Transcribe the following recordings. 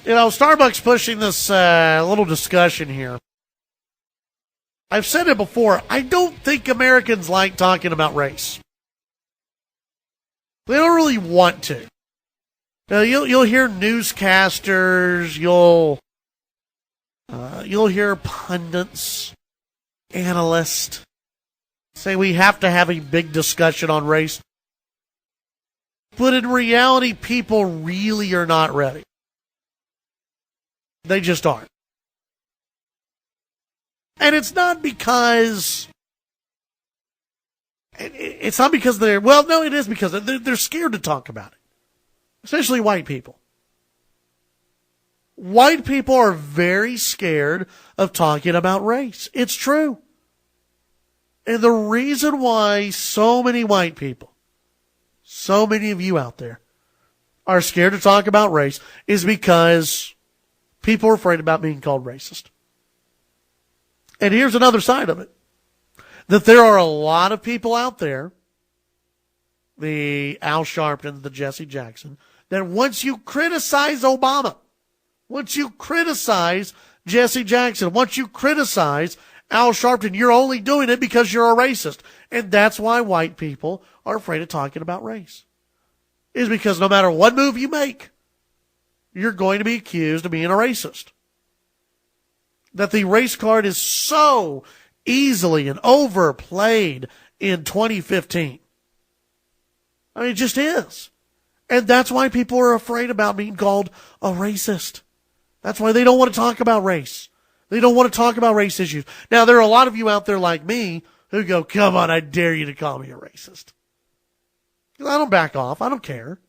Starbucks pushing this little discussion here. I've said it before. I don't think Americans like talking about race. They don't really want to. Now, you'll hear newscasters, you'll hear pundits, analysts say we have to have a big discussion on race. But in reality, people really are not ready. They just aren't. And it's not because they're, well, no, it is because they're scared to talk about it. Especially white people. White people are very scared of talking about race. It's true. And the reason why so many white people, so many of you out there, are scared to talk about race is because people are afraid about being called racist. And here's another side of it. That there are a lot of people out there, the Al Sharpton, the Jesse Jackson, that once you criticize Obama, once you criticize Jesse Jackson, once you criticize Al Sharpton, you're only doing it because you're a racist. And that's why white people are afraid of talking about race. Is because no matter what move you make, you're going to be accused of being a racist. That the race card is so easily and overplayed in 2015. I mean, it just is. And that's why people are afraid about being called a racist. That's why they don't want to talk about race. They don't want to talk about race issues. Now, there are a lot of you out there like me who go, come on, I dare you to call me a racist. I don't back off. I don't care.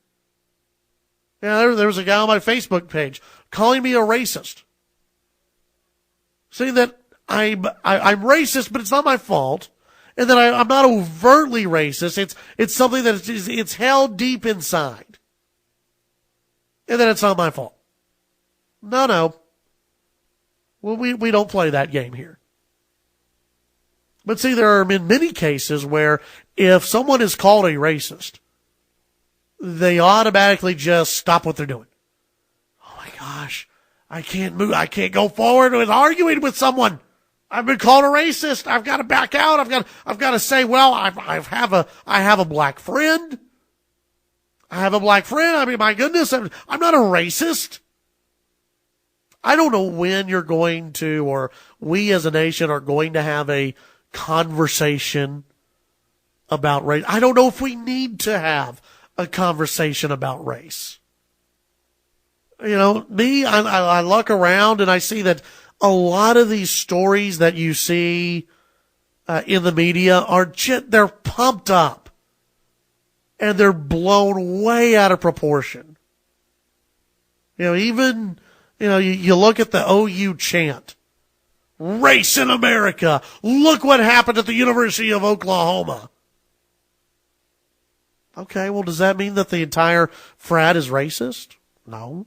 Yeah, there was a guy on my Facebook page calling me a racist. Saying that I'm racist, but it's not my fault. And that I'm not overtly racist. It's something that it's held deep inside. And that it's not my fault. No. Well, we don't play that game here. But see, there are many cases where if someone is called a racist, they automatically just stop what they're doing. Oh my gosh, I can't move. I can't go forward with arguing with someone. I've been called a racist. I've got to back out. I've got to say, well, I have a black friend. I have a black friend. I mean, my goodness, I'm not a racist. I don't know when you're going to, or we as a nation are going to have a conversation about race. I don't know if we need to have a conversation about race. You know, I look around and I see that a lot of these stories that you see in the media they're pumped up and they're blown way out of proportion. You know, even, you look at the OU chant, race in America. Look what happened at the University of Oklahoma. Okay, well, does that mean that the entire frat is racist? No.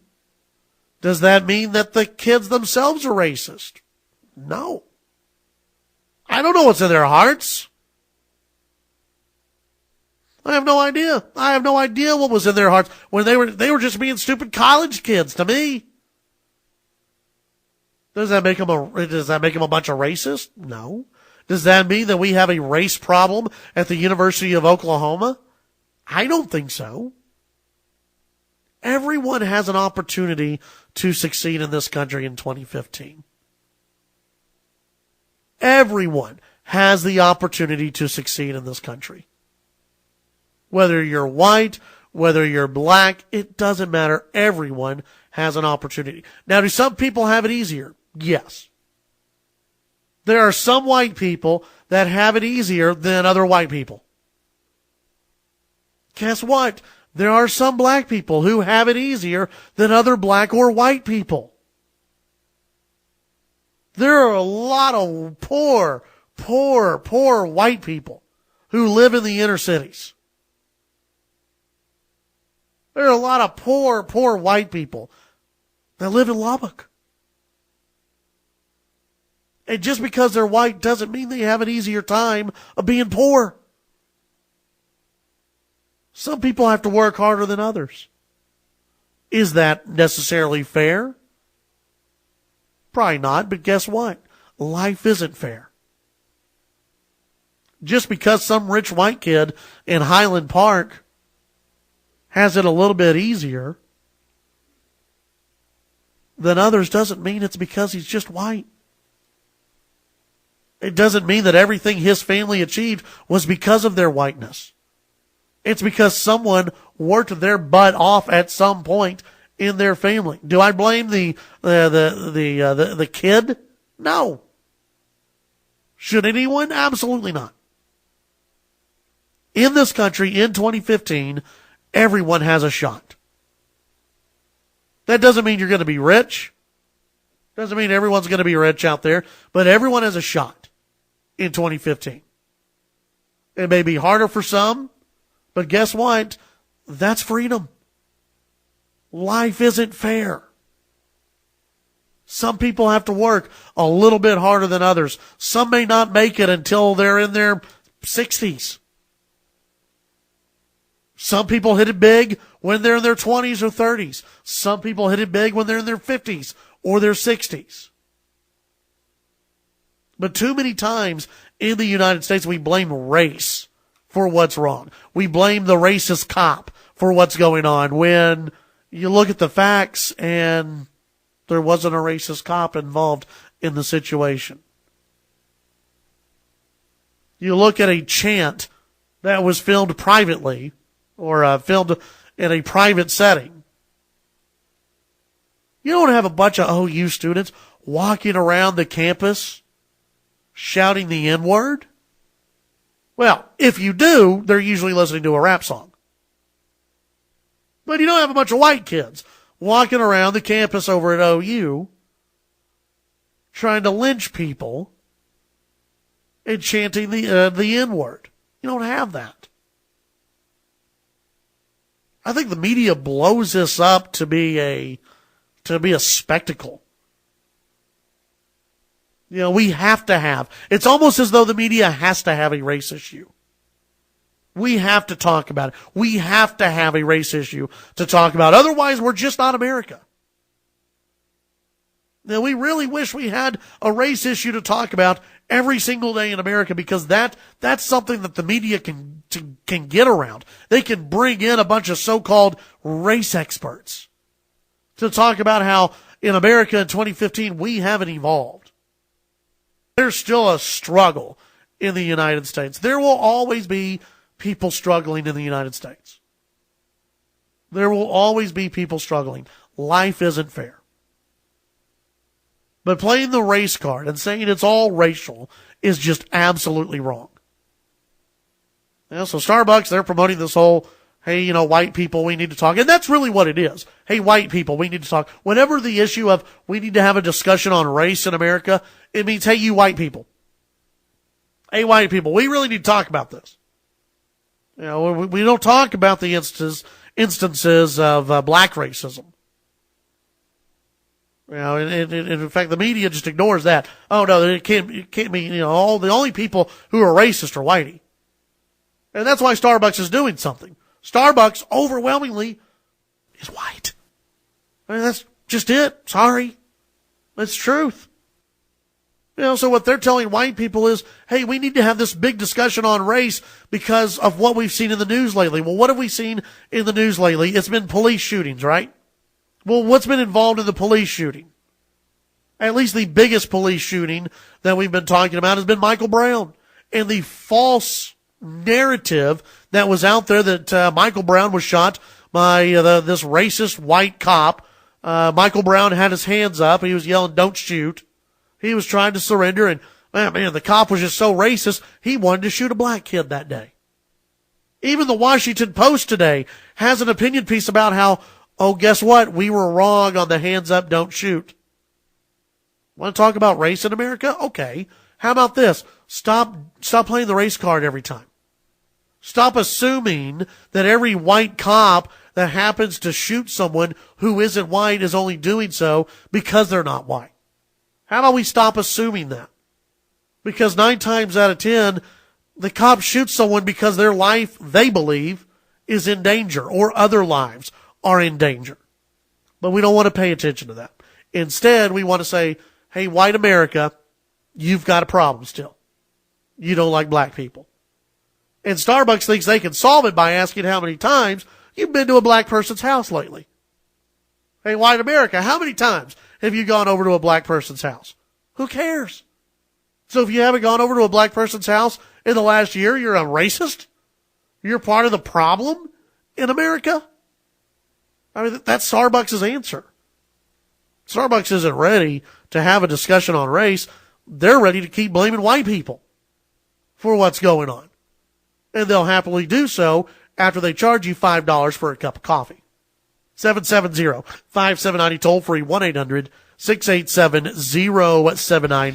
Does that mean that the kids themselves are racist? No. I don't know what's in their hearts. I have no idea. I have no idea what was in their hearts when they were just being stupid college kids to me. Does that make them a bunch of racists? No. Does that mean that we have a race problem at the University of Oklahoma? I don't think so. Everyone has an opportunity to succeed in this country in 2015. Everyone has the opportunity to succeed in this country. Whether you're white, whether you're black, it doesn't matter. Everyone has an opportunity. Now, do some people have it easier? Yes. There are some white people that have it easier than other white people. Guess what? There are some black people who have it easier than other black or white people. There are a lot of poor white people who live in the inner cities. There are a lot of poor white people that live in Lubbock. And just because they're white doesn't mean they have an easier time of being poor. Some people have to work harder than others. Is that necessarily fair? Probably not, but guess what? Life isn't fair. Just because some rich white kid in Highland Park has it a little bit easier than others doesn't mean it's because he's just white. It doesn't mean that everything his family achieved was because of their whiteness. It's because someone worked their butt off at some point in their family. Do I blame the kid? No. Should anyone? Absolutely not. In this country, in 2015, everyone has a shot. That doesn't mean you're going to be rich. Doesn't mean everyone's going to be rich out there, but everyone has a shot in 2015. It may be harder for some, but guess what? That's freedom. Life isn't fair. Some people have to work a little bit harder than others. Some may not make it until they're in their 60s. Some people hit it big when they're in their 20s or 30s. Some people hit it big when they're in their 50s or their 60s. But too many times in the United States, we blame race for what's wrong. We blame the racist cop for what's going on when you look at the facts and there wasn't a racist cop involved in the situation. You look at a chant that was filmed privately or filmed in a private setting. You don't have a bunch of OU students walking around the campus shouting the N-word. Well, if you do, they're usually listening to a rap song. But you don't have a bunch of white kids walking around the campus over at OU trying to lynch people and chanting the N-word. You don't have that. I think the media blows this up to be a spectacle. You know, we have to have. It's almost as though the media has to have a race issue. We have to talk about it. We have to have a race issue to talk about. Otherwise, we're just not America. Now, we really wish we had a race issue to talk about every single day in America, because that's something that the media can get around. They can bring in a bunch of so-called race experts to talk about how in America in 2015 we haven't evolved. There's still a struggle in the United States. There will always be people struggling in the United States. There will always be people struggling. Life isn't fair. But playing the race card and saying it's all racial is just absolutely wrong. Yeah, so Starbucks, they're promoting this whole, hey, white people, we need to talk. And that's really what it is. Hey, white people, we need to talk. Whenever the issue of we need to have a discussion on race in America, it means, hey, you white people. Hey, white people, we really need to talk about this. We don't talk about the instances of black racism. In fact, the media just ignores that. Oh no, it can't be. The only people who are racist are whitey, and that's why Starbucks is doing something. Starbucks overwhelmingly is white. I mean, that's just it. Sorry, it's truth. So what they're telling white people is, hey, we need to have this big discussion on race because of what we've seen in the news lately. Well, what have we seen in the news lately? It's been police shootings, right? Well, what's been involved in the police shooting? At least the biggest police shooting that we've been talking about has been Michael Brown. And the false narrative that was out there that Michael Brown was shot by this racist white cop. Michael Brown had his hands up. He was yelling, "Don't shoot." He was trying to surrender, and man, the cop was just so racist, he wanted to shoot a black kid that day. Even the Washington Post today has an opinion piece about how, oh, guess what? We were wrong on the hands up, don't shoot. Want to talk about race in America? Okay. How about this? Stop playing the race card every time. Stop assuming that every white cop that happens to shoot someone who isn't white is only doing so because they're not white. How about we stop assuming that? Because 9 times out of 10, the cop shoots someone because their life, they believe, is in danger, or other lives are in danger. But we don't want to pay attention to that. Instead, we want to say, hey, white America, you've got a problem still. You don't like black people. And Starbucks thinks they can solve it by asking how many times you've been to a black person's house lately. Hey, white America, how many times have you gone over to a black person's house? Who cares? So if you haven't gone over to a black person's house in the last year, you're a racist? You're part of the problem in America? I mean, that's Starbucks' answer. Starbucks isn't ready to have a discussion on race. They're ready to keep blaming white people for what's going on. And they'll happily do so after they charge you $5 for a cup of coffee. 770-5790, toll free, 1-800-687-0790.